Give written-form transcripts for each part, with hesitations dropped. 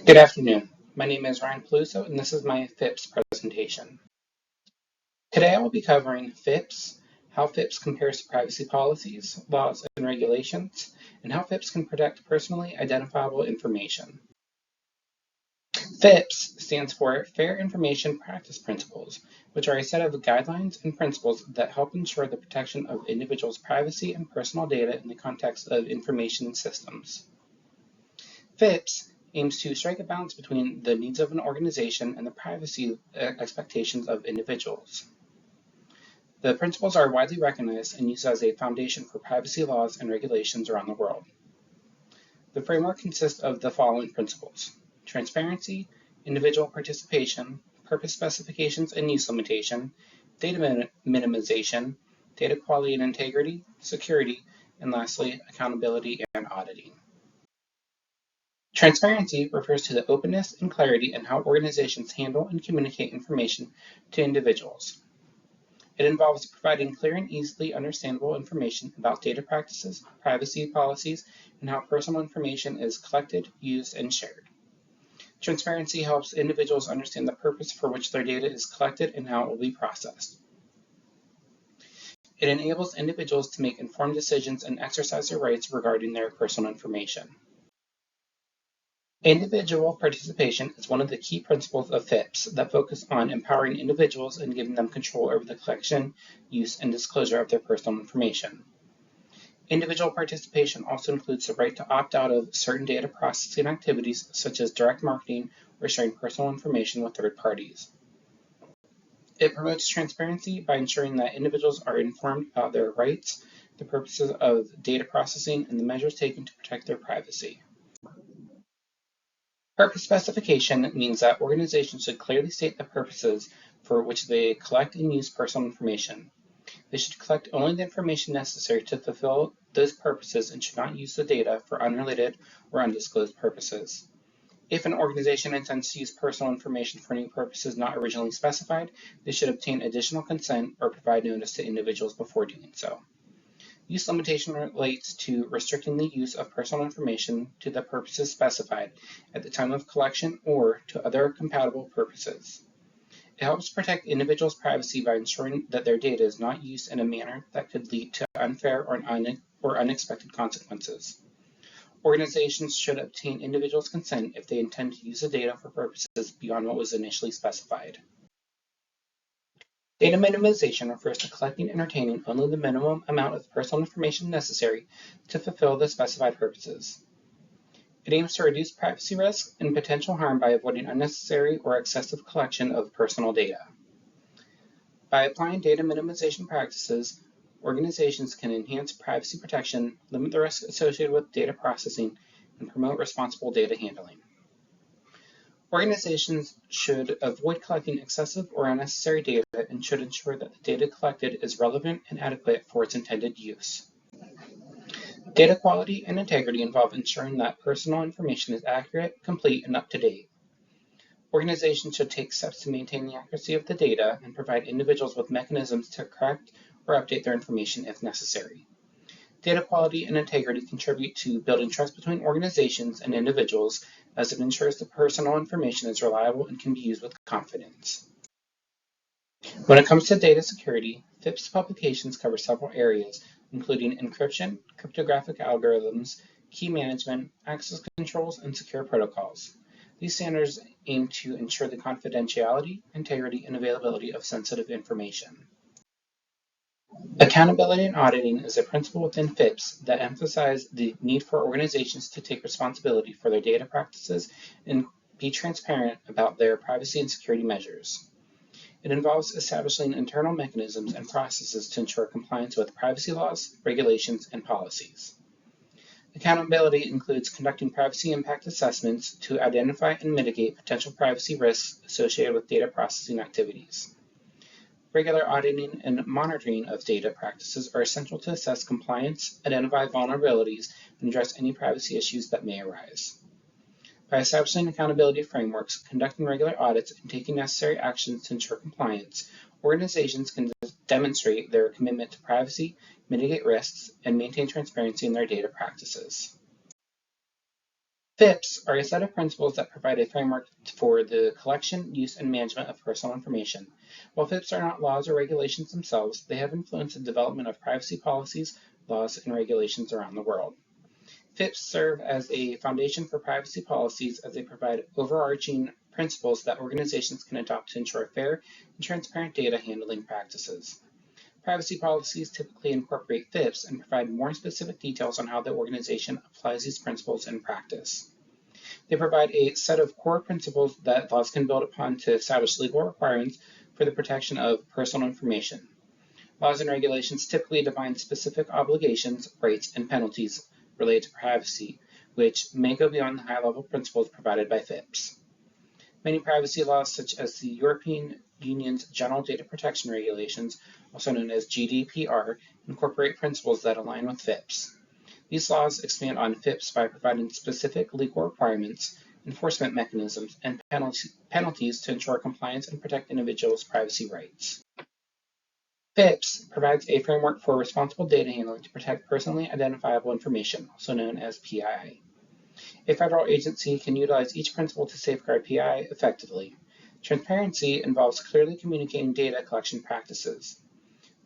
Good afternoon. My name is Ryan Peluso, and this is my FIPPs presentation. Today I will be covering FIPPs, how FIPPs compares to privacy policies, laws, and regulations, and how FIPPs can protect personally identifiable information. FIPPs stands for Fair Information Practice Principles, which are a set of guidelines and principles that help ensure the protection of individuals' privacy and personal data in the context of information systems. FIPPs aims to strike a balance between the needs of an organization and the privacy expectations of individuals. The principles are widely recognized and used as a foundation for privacy laws and regulations around the world. The framework consists of the following principles: transparency, individual participation, purpose specifications and use limitation, data minimization, data quality and integrity, security, and lastly, accountability and auditing. Transparency refers to the openness and clarity in how organizations handle and communicate information to individuals. It involves providing clear and easily understandable information about data practices, privacy policies, and how personal information is collected, used, and shared. Transparency helps individuals understand the purpose for which their data is collected and how it will be processed. It enables individuals to make informed decisions and exercise their rights regarding their personal information. Individual participation is one of the key principles of FIPPs that focus on empowering individuals and giving them control over the collection, use, and disclosure of their personal information. Individual participation also includes the right to opt out of certain data processing activities such as direct marketing or sharing personal information with third parties. It promotes transparency by ensuring that individuals are informed about their rights, the purposes of data processing, and the measures taken to protect their privacy. Purpose specification means that organizations should clearly state the purposes for which they collect and use personal information. They should collect only the information necessary to fulfill those purposes and should not use the data for unrelated or undisclosed purposes. If an organization intends to use personal information for any purposes not originally specified, they should obtain additional consent or provide notice to individuals before doing so. Use limitation relates to restricting the use of personal information to the purposes specified at the time of collection or to other compatible purposes. It helps protect individuals' privacy by ensuring that their data is not used in a manner that could lead to unfair or unexpected consequences. Organizations should obtain individuals' consent if they intend to use the data for purposes beyond what was initially specified. Data minimization refers to collecting and retaining only the minimum amount of personal information necessary to fulfill the specified purposes. It aims to reduce privacy risk and potential harm by avoiding unnecessary or excessive collection of personal data. By applying data minimization practices, organizations can enhance privacy protection, limit the risk associated with data processing, and promote responsible data handling. Organizations should avoid collecting excessive or unnecessary data and should ensure that the data collected is relevant and adequate for its intended use. Data quality and integrity involve ensuring that personal information is accurate, complete, and up to date. Organizations should take steps to maintain the accuracy of the data and provide individuals with mechanisms to correct or update their information if necessary. Data quality and integrity contribute to building trust between organizations and individuals as it ensures that personal information is reliable and can be used with confidence. When it comes to data security, FIPPs publications cover several areas, including encryption, cryptographic algorithms, key management, access controls, and secure protocols. These standards aim to ensure the confidentiality, integrity, and availability of sensitive information. Accountability and auditing is a principle within FIPPs that emphasizes the need for organizations to take responsibility for their data practices and be transparent about their privacy and security measures. It involves establishing internal mechanisms and processes to ensure compliance with privacy laws, regulations, and policies. Accountability includes conducting privacy impact assessments to identify and mitigate potential privacy risks associated with data processing activities. Regular auditing and monitoring of data practices are essential to assess compliance, identify vulnerabilities, and address any privacy issues that may arise. By establishing accountability frameworks, conducting regular audits, and taking necessary actions to ensure compliance, organizations can demonstrate their commitment to privacy, mitigate risks, and maintain transparency in their data practices. FIPPs are a set of principles that provide a framework for the collection, use, and management of personal information. While FIPPs are not laws or regulations themselves, they have influenced the development of privacy policies, laws, and regulations around the world. FIPPs serve as a foundation for privacy policies as they provide overarching principles that organizations can adopt to ensure fair and transparent data handling practices. Privacy policies typically incorporate FIPPs and provide more specific details on how the organization applies these principles in practice. They provide a set of core principles that laws can build upon to establish legal requirements for the protection of personal information. Laws and regulations typically define specific obligations, rights, and penalties related to privacy, which may go beyond the high-level principles provided by FIPPs. Many privacy laws, such as the European Union's General Data Protection Regulations, also known as GDPR, incorporate principles that align with FIPPs. These laws expand on FIPPs by providing specific legal requirements, enforcement mechanisms, and penalties to ensure compliance and protect individuals' privacy rights. FIPPs provides a framework for responsible data handling to protect personally identifiable information, also known as PII. A federal agency can utilize each principle to safeguard PII effectively. Transparency involves clearly communicating data collection practices.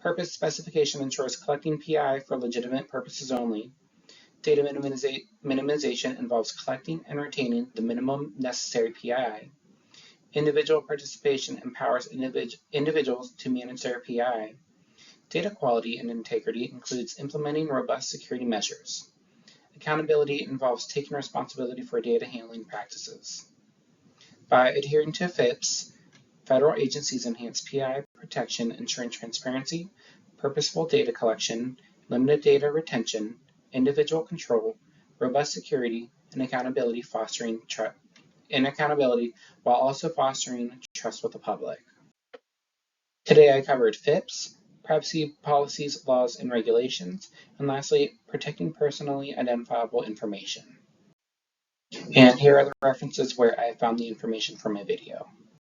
Purpose specification ensures collecting PII for legitimate purposes only. Data minimization involves collecting and retaining the minimum necessary PII. Individual participation empowers individuals to manage their PII. Data quality and integrity includes implementing robust security measures. Accountability involves taking responsibility for data handling practices. By adhering to FIPPs, federal agencies enhance PII protection, ensuring transparency, purposeful data collection, limited data retention, individual control, robust security, and accountability while also fostering trust with the public. Today I covered FIPPs, privacy policies, laws, and regulations, and lastly, protecting personally identifiable information. And here are the references where I found the information for my video.